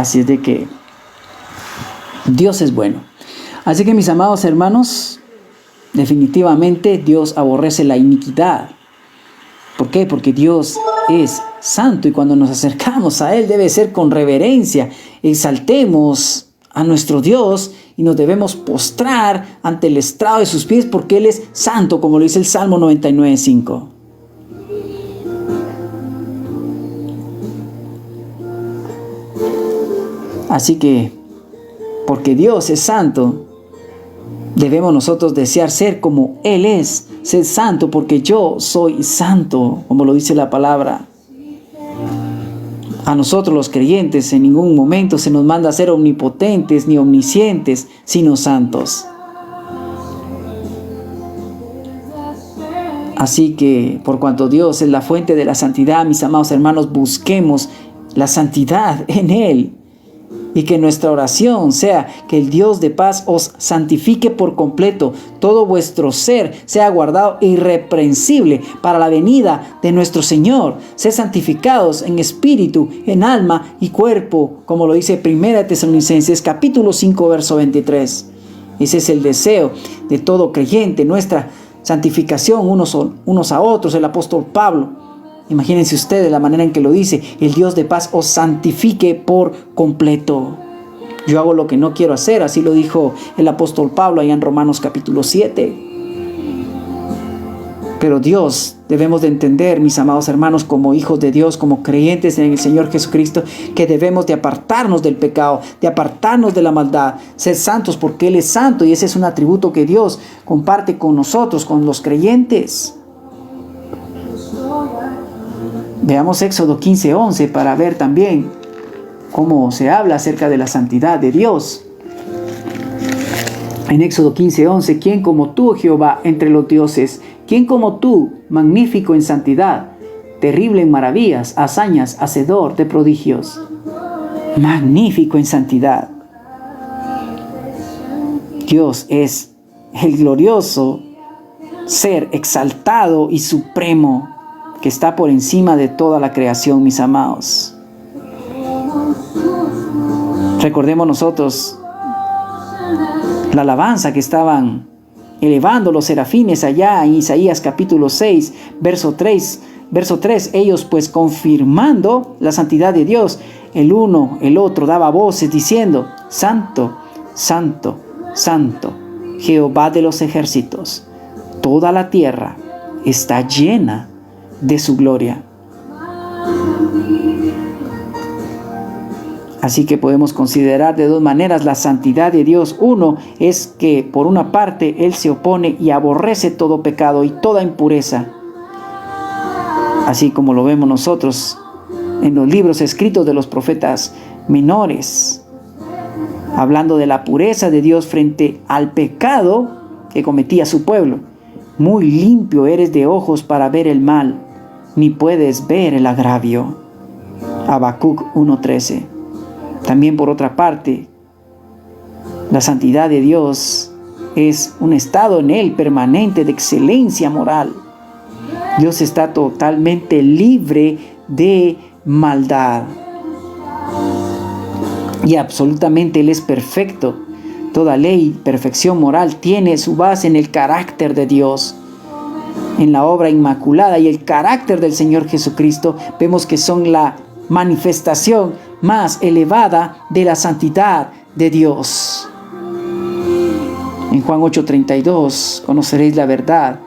Así es de que Dios es bueno. Así que mis amados hermanos, definitivamente Dios aborrece la iniquidad. ¿Por qué? Porque Dios es santo y cuando nos acercamos a Él debe ser con reverencia. Exaltemos a nuestro Dios y nos debemos postrar ante el estrado de sus pies porque Él es santo, como lo dice el Salmo 99:5. Así que, porque Dios es santo, debemos nosotros desear ser como Él es. Ser santo porque yo soy santo, como lo dice la palabra. A nosotros los creyentes en ningún momento se nos manda a ser omnipotentes ni omniscientes, sino santos. Así que, por cuanto Dios es la fuente de la santidad, mis amados hermanos, busquemos la santidad en Él. Y que nuestra oración sea que el Dios de paz os santifique por completo, todo vuestro ser sea guardado irreprensible para la venida de nuestro Señor. Ser santificados en espíritu, en alma y cuerpo, como lo dice 1 Tesalonicenses capítulo 5, verso 23. Ese es el deseo de todo creyente, nuestra santificación unos a otros. El apóstol Pablo, imagínense ustedes la manera en que lo dice: el Dios de paz os santifique por completo. Yo hago lo que no quiero hacer, así lo dijo el apóstol Pablo allá en Romanos capítulo 7. Pero Dios, debemos de entender, mis amados hermanos, como hijos de Dios, como creyentes en el Señor Jesucristo, que debemos de apartarnos del pecado, de apartarnos de la maldad, ser santos porque Él es santo y ese es un atributo que Dios comparte con nosotros, con los creyentes. Veamos Éxodo 15:11 para ver también cómo se habla acerca de la santidad de Dios. En Éxodo 15:11, ¿quién como tú, Jehová, entre los dioses? ¿Quién como tú, magnífico en santidad, terrible en maravillas, hazañas, hacedor de prodigios? Magnífico en santidad. Dios es el glorioso ser exaltado y supremo, que está por encima de toda la creación, mis amados. Recordemos nosotros la alabanza que estaban elevando los serafines allá en Isaías capítulo 6, verso 3. Ellos pues confirmando la santidad de Dios, el uno, el otro daba voces diciendo: Santo, Santo, Santo, Jehová de los ejércitos. Toda la tierra está llena de su gloria. Así que podemos considerar de dos maneras la santidad de Dios. Uno es que por una parte Él se opone y aborrece todo pecado y toda impureza, así como lo vemos nosotros en los libros escritos de los profetas menores, hablando de la pureza de Dios frente al pecado que cometía su pueblo. Muy limpio eres de ojos para ver el mal, ni puedes ver el agravio. Habacuc 1:13. También por otra parte, la santidad de Dios es un estado en Él permanente de excelencia moral. Dios está totalmente libre de maldad. Y absolutamente Él es perfecto. Toda ley y perfección moral tiene su base en el carácter de Dios, en la obra inmaculada, y el carácter del Señor Jesucristo vemos que son la manifestación más elevada de la santidad de Dios. En Juan 8:32, conoceréis la verdad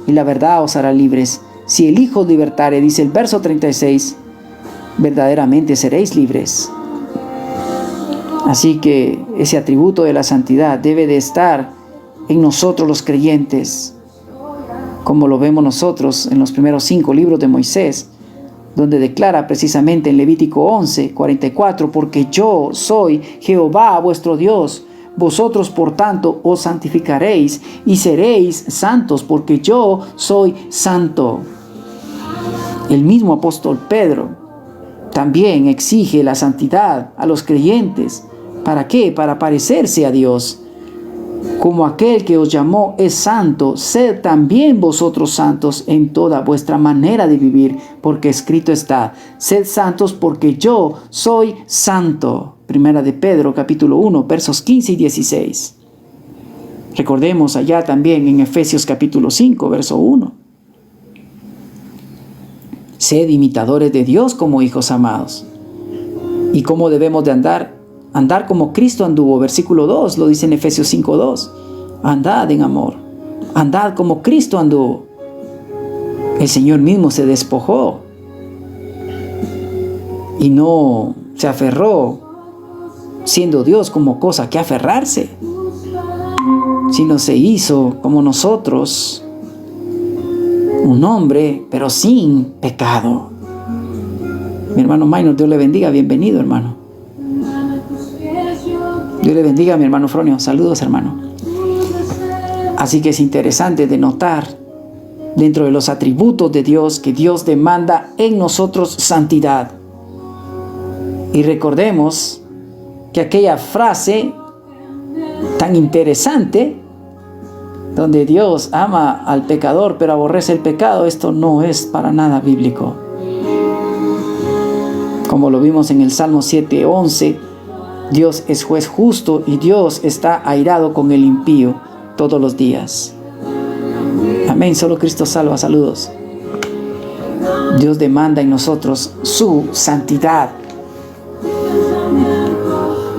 y la verdad os hará libres. Si el Hijo os libertare, dice el verso 36, verdaderamente seréis libres. Así que ese atributo de la santidad debe de estar en nosotros los creyentes, como lo vemos nosotros en los primeros 5 libros de Moisés, donde declara precisamente en Levítico 11:44, porque yo soy Jehová vuestro Dios, vosotros por tanto os santificaréis y seréis santos, porque yo soy santo. El mismo apóstol Pedro también exige la santidad a los creyentes. ¿Para qué? Para parecerse a Dios. Como aquel que os llamó es santo, sed también vosotros santos en toda vuestra manera de vivir, porque escrito está: sed santos porque yo soy santo. Primera de Pedro, capítulo 1, versos 15 y 16. Recordemos allá también en Efesios capítulo 5, verso 1. Sed imitadores de Dios como hijos amados. ¿Y cómo debemos de andar? Andar como Cristo anduvo. Versículo 2 lo dice en Efesios 5, 2. Andad en amor. Andad como Cristo anduvo. El Señor mismo se despojó y no se aferró, siendo Dios, como cosa que aferrarse, sino se hizo como nosotros, un hombre, pero sin pecado. Mi hermano Minor, Dios le bendiga, bienvenido, hermano. Dios le bendiga, mi hermano Fronio, saludos, hermano. Así que es interesante de notar dentro de los atributos de Dios que Dios demanda en nosotros santidad. Y recordemos que aquella frase tan interesante, donde Dios ama al pecador pero aborrece el pecado, esto no es para nada bíblico. Como lo vimos en el Salmo 7:11, Dios es juez justo y Dios está airado con el impío todos los días. Amén, solo Cristo salva, saludos. Dios demanda en nosotros su santidad.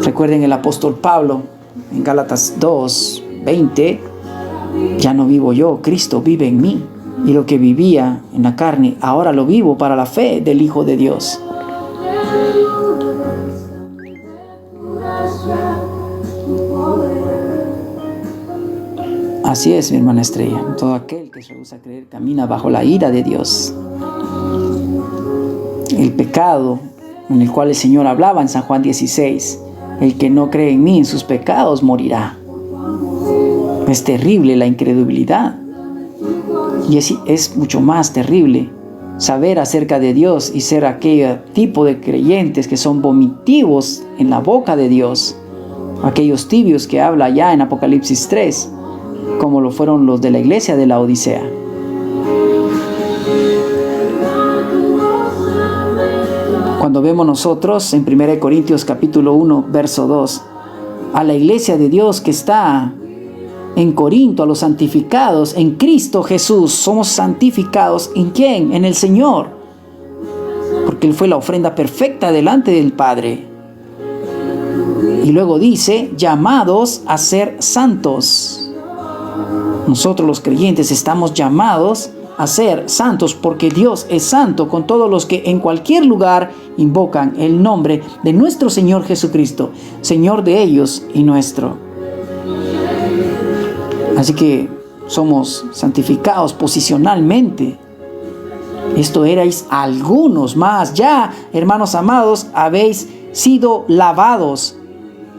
Recuerden el apóstol Pablo en Gálatas 2:20, ya no vivo yo, Cristo vive en mí, y lo que vivía en la carne, ahora lo vivo para la fe del Hijo de Dios. Así es, mi hermana Estrella, todo aquel que se rehúsa a creer camina bajo la ira de Dios. El pecado en el cual el Señor hablaba en San Juan 16, el que no cree en mí, en sus pecados morirá. Es terrible la incredulidad. Y es mucho más terrible saber acerca de Dios y ser aquel tipo de creyentes que son vomitivos en la boca de Dios. Aquellos tibios que habla ya en Apocalipsis 3, como lo fueron los de la iglesia de la Odisea. Cuando vemos nosotros en 1 Corintios capítulo 1, verso 2, a la iglesia de Dios que está en Corinto, a los santificados en Cristo Jesús, somos santificados ¿en quién? En el Señor, porque Él fue la ofrenda perfecta delante del Padre. Y luego dice, llamados a ser santos. Nosotros los creyentes estamos llamados a ser santos porque Dios es santo con todos los que en cualquier lugar invocan el nombre de nuestro Señor Jesucristo, Señor de ellos y nuestro. Así que somos santificados posicionalmente. Esto erais algunos más. Ya, hermanos amados, habéis sido lavados.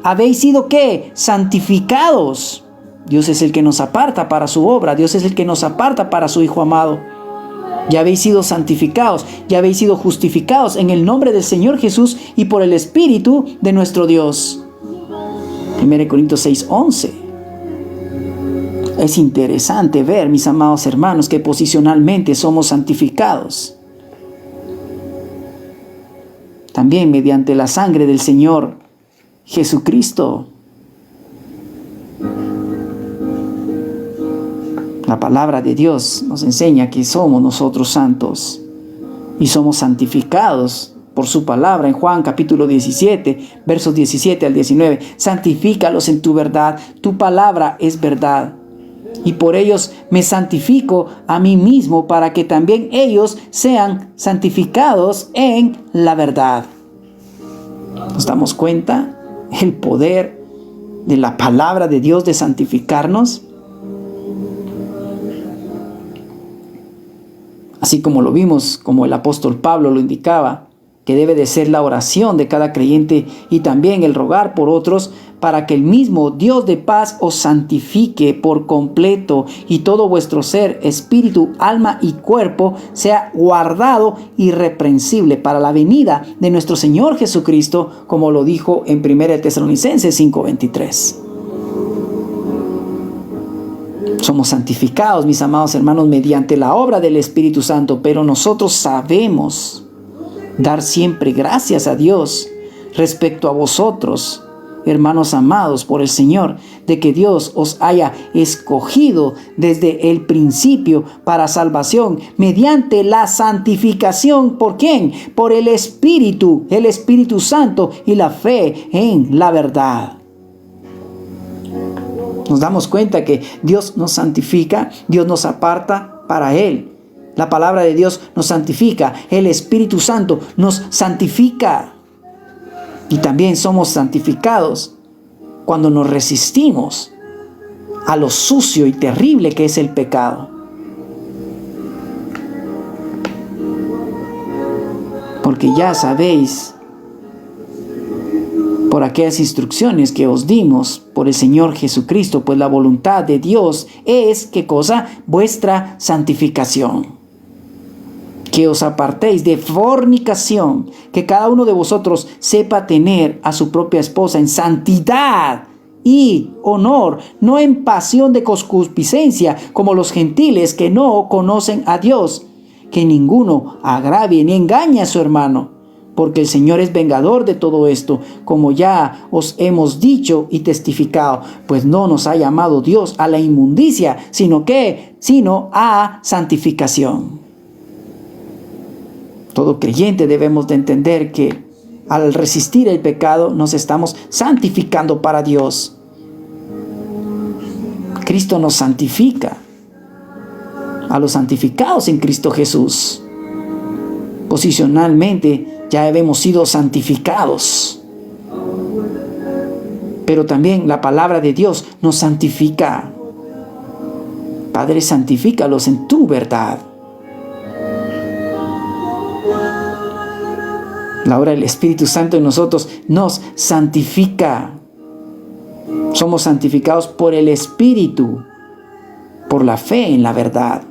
¿Habéis sido qué? Santificados. Dios es el que nos aparta para su obra. Dios es el que nos aparta para su Hijo amado. Ya habéis sido santificados. Ya habéis sido justificados en el nombre del Señor Jesús y por el Espíritu de nuestro Dios. 1 Corintios 6:11. Es interesante ver, mis amados hermanos, que posicionalmente somos santificados. También mediante la sangre del Señor Jesucristo. La palabra de Dios nos enseña que somos nosotros santos y somos santificados por su palabra en Juan capítulo 17, versos 17 al 19. Santifícalos en tu verdad, tu palabra es verdad. Y por ellos me santifico a mí mismo para que también ellos sean santificados en la verdad. ¿Nos damos cuenta el poder de la palabra de Dios de santificarnos? Así como lo vimos, como el apóstol Pablo lo indicaba, que debe de ser la oración de cada creyente y también el rogar por otros para que el mismo Dios de paz os santifique por completo y todo vuestro ser, espíritu, alma y cuerpo sea guardado irreprensible para la venida de nuestro Señor Jesucristo, como lo dijo en 1 Tesalonicenses 5:23. Somos santificados, mis amados hermanos, mediante la obra del Espíritu Santo, pero nosotros sabemos dar siempre gracias a Dios, respecto a vosotros, hermanos amados por el Señor, de que Dios os haya escogido desde el principio para salvación mediante la santificación. ¿Por quién? Por el Espíritu Santo y la fe en la verdad. Nos damos cuenta que Dios nos santifica, Dios nos aparta para Él. La palabra de Dios nos santifica, el Espíritu Santo nos santifica. Y también somos santificados cuando nos resistimos a lo sucio y terrible que es el pecado. Porque ya sabéis, por aquellas instrucciones que os dimos por el Señor Jesucristo, pues la voluntad de Dios es, ¿qué cosa? Vuestra santificación. Que os apartéis de fornicación, que cada uno de vosotros sepa tener a su propia esposa en santidad y honor, no en pasión de concupiscencia, como los gentiles que no conocen a Dios. Que ninguno agravie ni engañe a su hermano, porque el Señor es vengador de todo esto, como ya os hemos dicho y testificado, pues no nos ha llamado Dios a la inmundicia, sino a santificación. Todo creyente debemos de entender que al resistir el pecado nos estamos santificando para Dios. Cristo nos santifica a los santificados en Cristo Jesús. Posicionalmente ya hemos sido santificados. Pero también la palabra de Dios nos santifica. Padre, santifícalos en tu verdad. La obra del Espíritu Santo en nosotros nos santifica. Somos santificados por el Espíritu, por la fe en la verdad.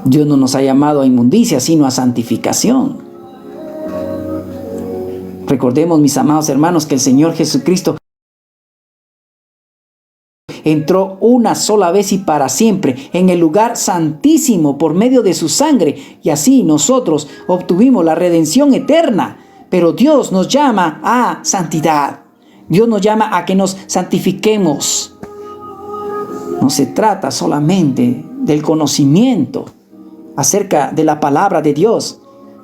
Dios no nos ha llamado a inmundicia, sino a santificación. Recordemos, mis amados hermanos, que el Señor Jesucristo entró una sola vez y para siempre en el lugar santísimo por medio de su sangre, y así nosotros obtuvimos la redención eterna. Pero Dios nos llama a santidad. Dios nos llama a que nos santifiquemos. No se trata solamente del conocimiento acerca de la palabra de Dios,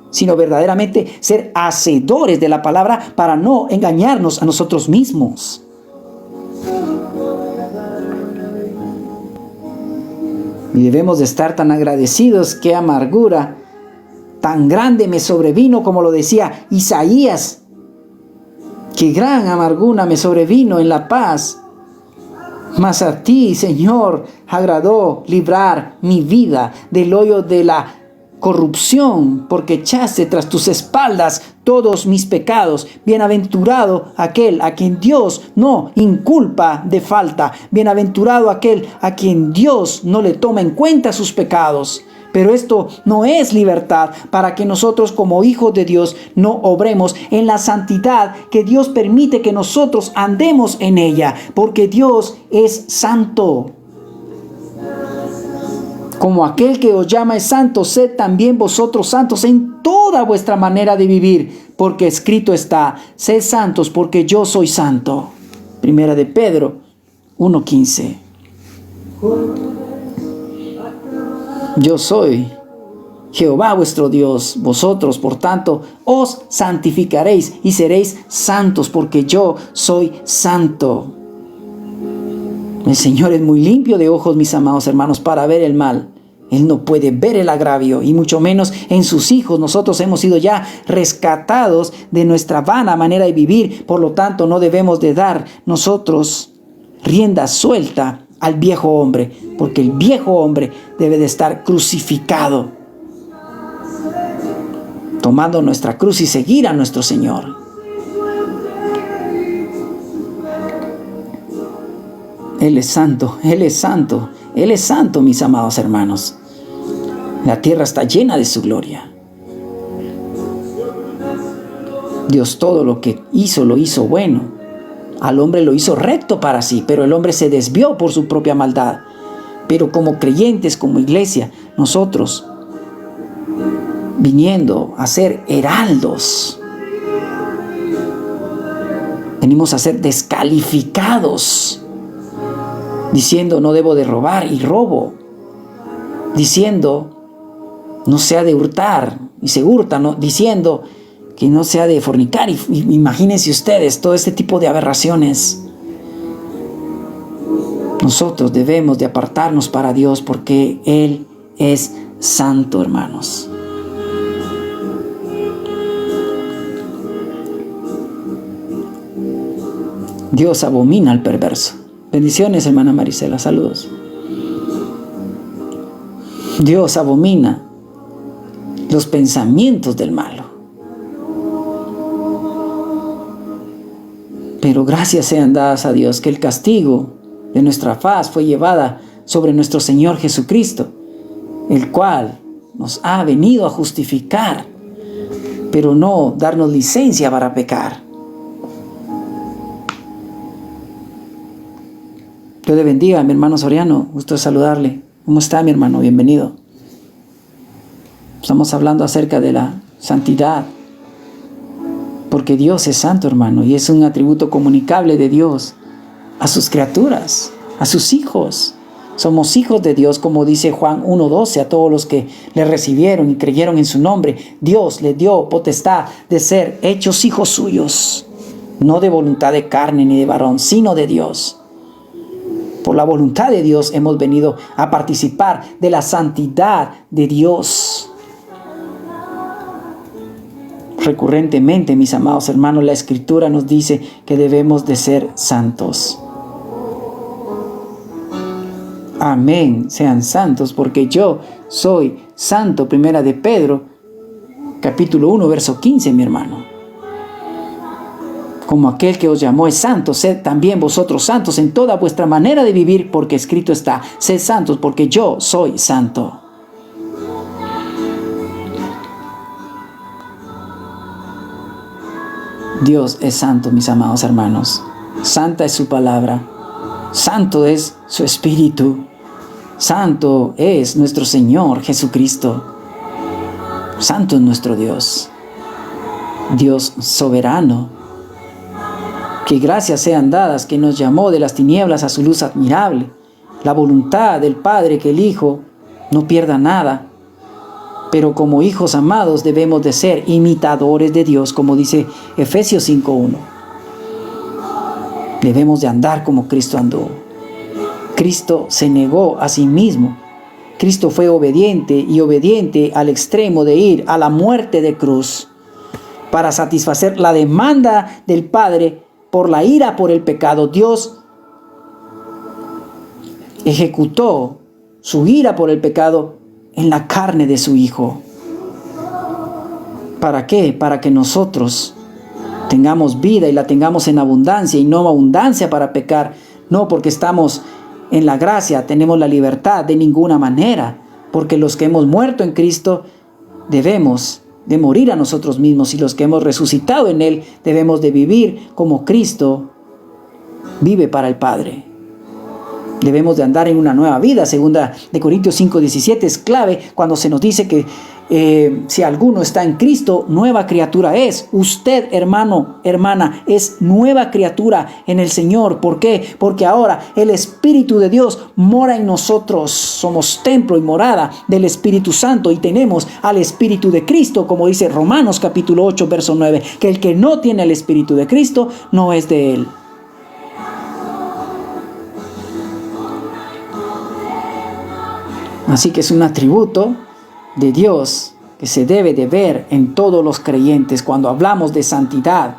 sino verdaderamente ser hacedores de la palabra para no engañarnos a nosotros mismos. Y debemos de estar tan agradecidos. Qué amargura tan grande me sobrevino, como lo decía Isaías. Qué gran amargura me sobrevino en la paz. Mas a ti, Señor, agradó librar mi vida del hoyo de la corrupción, porque echaste tras tus espaldas todos mis pecados. Bienaventurado aquel a quien Dios no inculpa de falta. Bienaventurado aquel a quien Dios no le toma en cuenta sus pecados. Pero esto no es libertad para que nosotros como hijos de Dios no obremos en la santidad que Dios permite que nosotros andemos en ella, porque Dios es santo. Como aquel que os llama es santo, sed también vosotros santos en toda vuestra manera de vivir, porque escrito está: sed santos porque yo soy santo. Primera de Pedro 1:15. Yo soy Jehová vuestro Dios. Vosotros, por tanto, os santificaréis y seréis santos, porque yo soy santo. El Señor es muy limpio de ojos, mis amados hermanos, para ver el mal. Él no puede ver el agravio, y mucho menos en sus hijos. Nosotros hemos sido ya rescatados de nuestra vana manera de vivir. Por lo tanto, no debemos de dar nosotros rienda suelta al viejo hombre, porque el viejo hombre debe de estar crucificado, tomando nuestra cruz y seguir a nuestro Señor. Él es santo, Él es santo, Él es santo, mis amados hermanos. La tierra está llena de su gloria. Dios todo lo que hizo, lo hizo bueno. Al hombre lo hizo recto para sí, pero el hombre se desvió por su propia maldad. Pero como creyentes, como iglesia, nosotros viniendo a ser heraldos. Venimos a ser descalificados, diciendo no debo de robar y robo, diciendo no se ha de hurtar y se hurta, ¿no? Diciendo que no se ha de fornicar. Y imagínense ustedes todo este tipo de aberraciones. Nosotros debemos de apartarnos para Dios porque Él es santo, hermanos. Dios abomina al perverso. Bendiciones, hermana Marisela, saludos. Dios abomina los pensamientos del malo. Pero gracias sean dadas a Dios que el castigo de nuestra faz fue llevada sobre nuestro Señor Jesucristo, el cual nos ha venido a justificar, pero no darnos licencia para pecar. Dios le bendiga, mi hermano Soriano, gusto de saludarle. ¿Cómo está, mi hermano? Bienvenido. Estamos hablando acerca de la santidad, porque Dios es santo, hermano, y es un atributo comunicable de Dios a sus criaturas, a sus hijos. Somos hijos de Dios, como dice Juan 1:12, a todos los que le recibieron y creyeron en su nombre. Dios le dio potestad de ser hechos hijos suyos, no de voluntad de carne ni de varón, sino de Dios. Por la voluntad de Dios hemos venido a participar de la santidad de Dios. Recurrentemente, mis amados hermanos, la Escritura nos dice que debemos de ser santos. Amén, sean santos, porque yo soy santo. Primera de Pedro, capítulo 1, verso 15, mi hermano. Como aquel que os llamó es santo, sed también vosotros santos en toda vuestra manera de vivir, porque escrito está, sed santos, porque yo soy santo. Dios es santo, mis amados hermanos. Santa es su palabra. Santo es su Espíritu. Santo es nuestro Señor Jesucristo. Santo es nuestro Dios. Dios soberano. Que gracias sean dadas que nos llamó de las tinieblas a su luz admirable. La voluntad del Padre que el Hijo no pierda nada. Pero como hijos amados debemos de ser imitadores de Dios, como dice Efesios 5:1. Debemos de andar como Cristo andó. Cristo se negó a sí mismo. Cristo fue obediente al extremo de ir a la muerte de cruz para satisfacer la demanda del Padre por la ira por el pecado. Dios ejecutó su ira por el pecado en la carne de su Hijo. ¿Para qué? Para que nosotros tengamos vida y la tengamos en abundancia, y no abundancia para pecar. No, porque estamos en la gracia, tenemos la libertad, de ninguna manera, porque los que hemos muerto en Cristo debemos de morir a nosotros mismos, y los que hemos resucitado en Él debemos de vivir como Cristo vive para el Padre. Debemos de andar en una nueva vida. Segunda de Corintios 5:17 es clave cuando se nos dice que si alguno está en Cristo, nueva criatura es. Usted, hermano, hermana, es nueva criatura en el Señor. ¿Por qué? Porque ahora el Espíritu de Dios mora en nosotros. Somos templo y morada del Espíritu Santo, y tenemos al Espíritu de Cristo, como dice Romanos capítulo 8, verso 9, que el que no tiene el Espíritu de Cristo no es de Él. Así que es un atributo de Dios que se debe de ver en todos los creyentes. Cuando hablamos de santidad,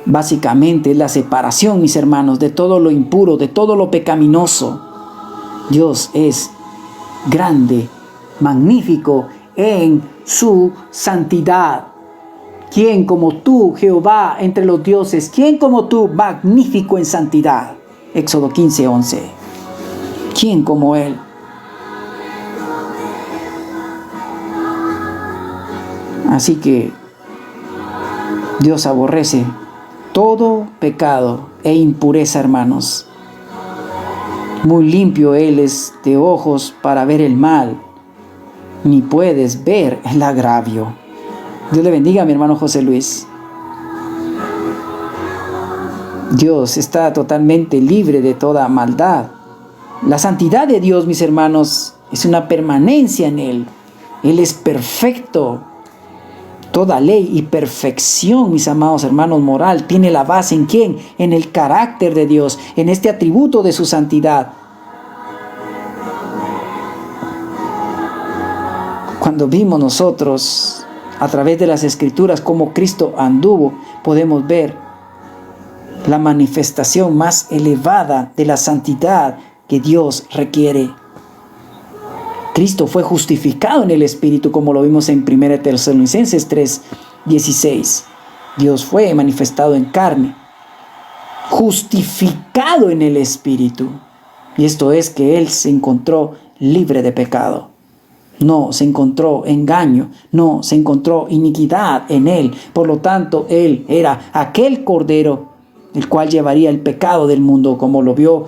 básicamente es la separación, mis hermanos, de todo lo impuro, de todo lo pecaminoso. Dios es grande, magnífico en su santidad. ¿Quién como tú, Jehová, entre los dioses? ¿Quién como tú, magnífico en santidad? Éxodo 15:11. ¿Quién como Él? Así que Dios aborrece todo pecado e impureza, hermanos. Muy limpio Él es de ojos para ver el mal. ni puedes ver el agravio. Dios le bendiga a mi hermano José Luis. Dios está totalmente libre de toda maldad. La santidad de Dios, mis hermanos, es una permanencia en Él. Él es perfecto. Toda ley y perfección, mis amados hermanos, moral, tiene la base ¿en quién? En el carácter de Dios, en este atributo de su santidad. Cuando vimos nosotros, a través de las Escrituras, cómo Cristo anduvo, podemos ver la manifestación más elevada de la santidad que Dios requiere. Cristo fue justificado en el Espíritu, como lo vimos en 1 Tesalonicenses 3:16. Dios fue manifestado en carne, justificado en el Espíritu. Y esto es que Él se encontró libre de pecado. No se encontró engaño, no se encontró iniquidad en Él. Por lo tanto, Él era aquel Cordero, el cual llevaría el pecado del mundo, como lo vio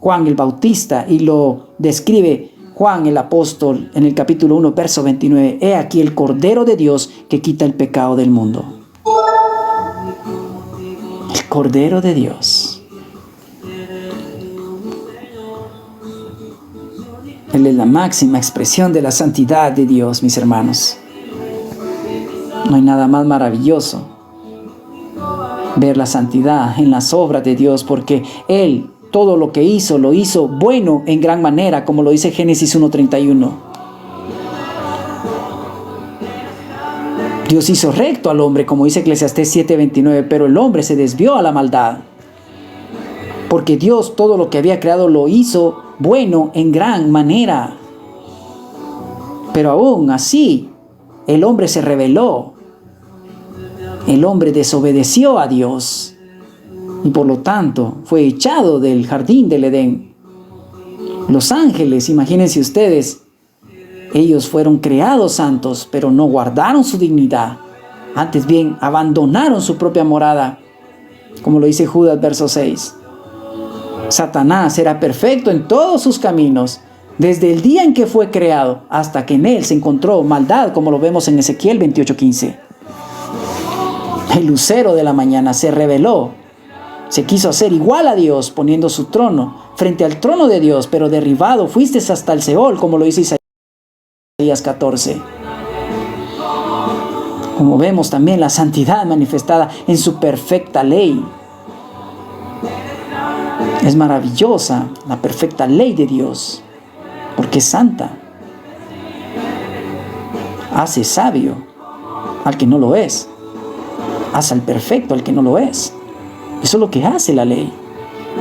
Juan el Bautista y lo describe Juan el apóstol en el capítulo 1, verso 29. He aquí el Cordero de Dios que quita el pecado del mundo. El Cordero de Dios. Él es la máxima expresión de la santidad de Dios, mis hermanos. No hay nada más maravilloso ver la santidad en las obras de Dios, porque Él todo lo que hizo, lo hizo bueno en gran manera, como lo dice Génesis 1:31. Dios hizo recto al hombre, como dice Eclesiastés 7:29, pero el hombre se desvió a la maldad. Porque Dios todo lo que había creado lo hizo bueno en gran manera. Pero aún así, el hombre se rebeló. El hombre desobedeció a Dios. Y por lo tanto fue echado del jardín del Edén. Los ángeles, imagínense ustedes, ellos fueron creados santos, pero no guardaron su dignidad. Antes bien, abandonaron su propia morada, como lo dice Judas, verso 6. Satanás era perfecto en todos sus caminos, desde el día en que fue creado, hasta que en él se encontró maldad, como lo vemos en Ezequiel 28:15. El lucero de la mañana se rebeló. Se quiso hacer igual a Dios, poniendo su trono frente al trono de Dios, pero derribado fuiste hasta el Seol, como lo dice Isaías 14. Como vemos también la santidad manifestada en su perfecta ley. Es maravillosa la perfecta ley de Dios, porque es santa. Hace sabio al que no lo es. Hace al perfecto al que no lo es. Eso es lo que hace la ley.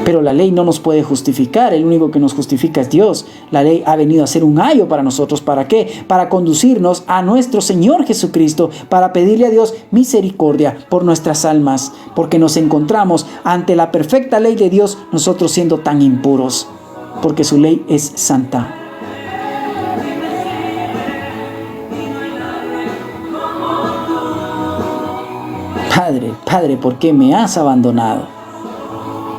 Pero la ley no nos puede justificar. El único que nos justifica es Dios. La ley ha venido a ser un ayo para nosotros. ¿Para qué? Para conducirnos a nuestro Señor Jesucristo. Para pedirle a Dios misericordia por nuestras almas. Porque nos encontramos ante la perfecta ley de Dios, nosotros siendo tan impuros. Porque su ley es santa. Padre, Padre, ¿por qué me has abandonado?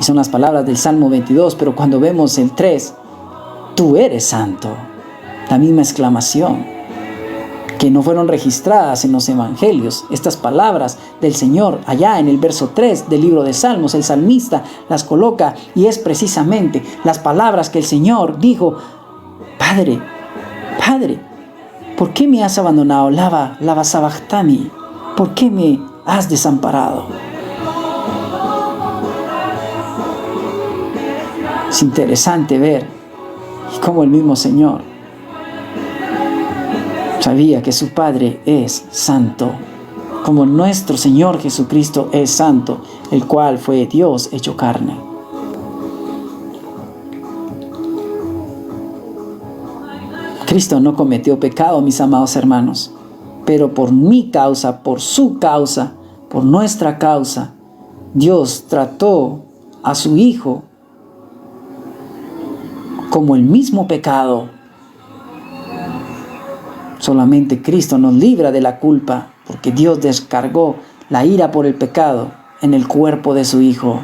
Y son las palabras del Salmo 22, pero cuando vemos el 3, tú eres santo. La misma exclamación, que no fueron registradas en los evangelios. Estas palabras del Señor, allá en el verso 3 del libro de Salmos, el salmista las coloca, y es precisamente las palabras que el Señor dijo: Padre, Padre, ¿por qué me has abandonado? Lava sabachthani. ¿Por qué me has desamparado? Es interesante ver cómo el mismo Señor sabía que su Padre es santo, como nuestro Señor Jesucristo es santo, el cual fue Dios hecho carne. Cristo no cometió pecado, mis amados hermanos, pero por mi causa, por su causa, por nuestra causa, Dios trató a su Hijo como el mismo pecado. Solamente Cristo nos libra de la culpa, porque Dios descargó la ira por el pecado en el cuerpo de su Hijo.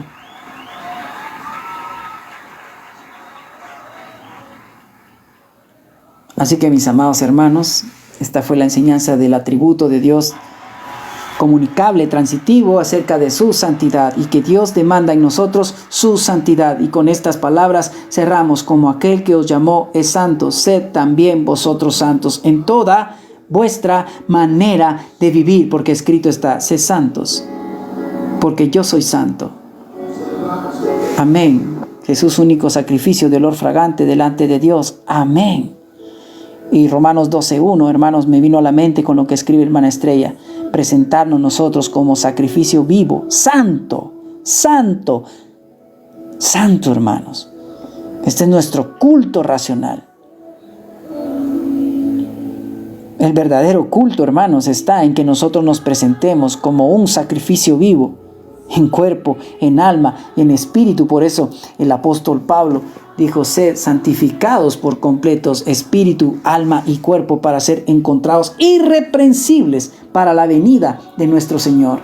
Así que mis amados hermanos, esta fue la enseñanza del atributo de Dios comunicable, transitivo, acerca de su santidad, y que Dios demanda en nosotros su santidad. Y con estas palabras cerramos: como aquel que os llamó es santo, sed también vosotros santos en toda vuestra manera de vivir, porque escrito está: sed santos, porque yo soy santo. Amén. Jesús, único sacrificio de olor fragante delante de Dios. Amén. Y Romanos 12:1, hermanos, me vino a la mente con lo que escribe hermana Estrella: presentarnos nosotros como sacrificio vivo, santo, santo, santo, hermanos. Este es nuestro culto racional. El verdadero culto, hermanos, está en que nosotros nos presentemos como un sacrificio vivo, en cuerpo, en alma y en espíritu. Por eso el apóstol Pablo dijo: sed santificados por completos, espíritu, alma y cuerpo, para ser encontrados irreprensibles para la venida de nuestro Señor.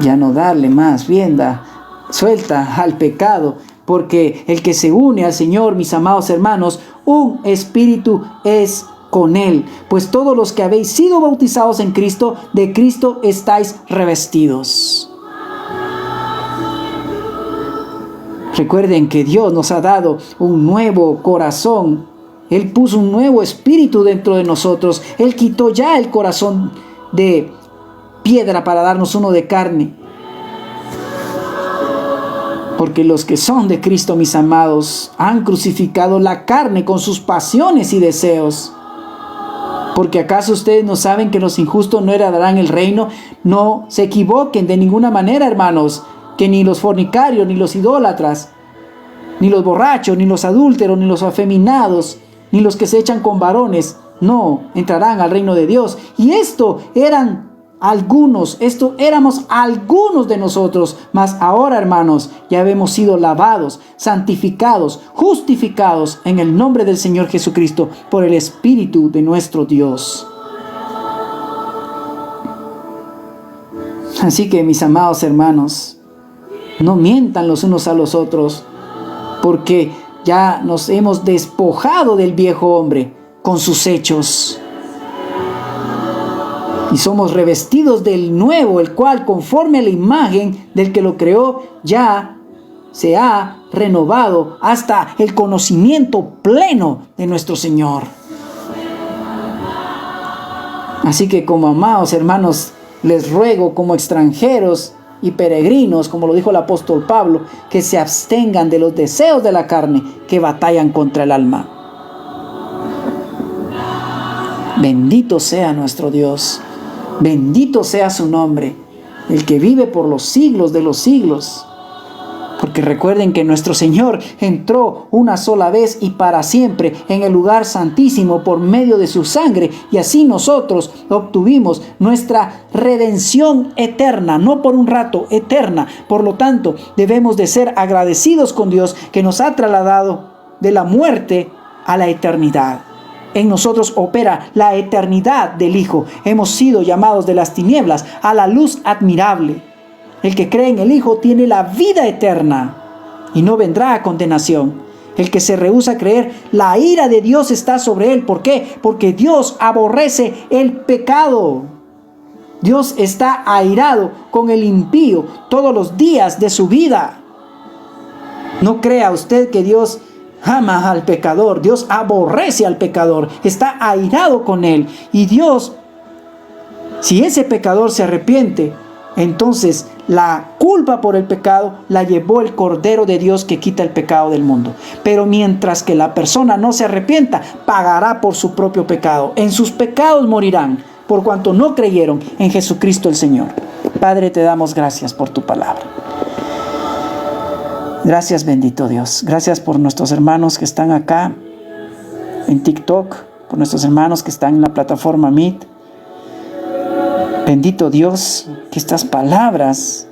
Ya no darle más rienda suelta al pecado, porque el que se une al Señor, mis amados hermanos, un espíritu es con Él. Pues todos los que habéis sido bautizados en Cristo, de Cristo estáis revestidos. Recuerden que Dios nos ha dado un nuevo corazón. Él puso un nuevo espíritu dentro de nosotros. Él quitó ya el corazón de piedra para darnos uno de carne. Porque los que son de Cristo, mis amados, han crucificado la carne con sus pasiones y deseos. Porque ¿acaso ustedes no saben que los injustos no heredarán el reino? No se equivoquen de ninguna manera, hermanos, que ni los fornicarios, ni los idólatras, ni los borrachos, ni los adúlteros, ni los afeminados, ni los que se echan con varones, no entrarán al reino de Dios. Y esto éramos algunos de nosotros, mas ahora, hermanos, ya hemos sido lavados, santificados, justificados en el nombre del Señor Jesucristo por el Espíritu de nuestro Dios. Así que, mis amados hermanos, no mientan los unos a los otros, porque ya nos hemos despojado del viejo hombre con sus hechos. Y somos revestidos del nuevo, el cual, conforme a la imagen del que lo creó, ya se ha renovado hasta el conocimiento pleno de nuestro Señor. Así que, como amados hermanos, les ruego, como extranjeros y peregrinos, como lo dijo el apóstol Pablo, que se abstengan de los deseos de la carne que batallan contra el alma. Bendito sea nuestro Dios, bendito sea su nombre, el que vive por los siglos de los siglos. Porque recuerden que nuestro Señor entró una sola vez y para siempre en el lugar santísimo por medio de su sangre, y así nosotros obtuvimos nuestra redención eterna, no por un rato, eterna. Por lo tanto, debemos de ser agradecidos con Dios, que nos ha trasladado de la muerte a la eternidad. En nosotros opera la eternidad del Hijo. Hemos sido llamados de las tinieblas a la luz admirable. El que cree en el Hijo tiene la vida eterna y no vendrá a condenación. El que se rehúsa a creer, la ira de Dios está sobre él. ¿Por qué? Porque Dios aborrece el pecado. Dios está airado con el impío todos los días de su vida. No crea usted que Dios ama al pecador. Dios aborrece al pecador, está airado con él. Y Dios, si ese pecador se arrepiente, entonces la culpa por el pecado la llevó el Cordero de Dios que quita el pecado del mundo. Pero mientras que la persona no se arrepienta, pagará por su propio pecado. En sus pecados morirán, por cuanto no creyeron en Jesucristo el Señor. Padre, te damos gracias por tu palabra. Gracias, bendito Dios. Gracias por nuestros hermanos que están acá en TikTok, por nuestros hermanos que están en la plataforma Meet. Bendito Dios, que estas palabras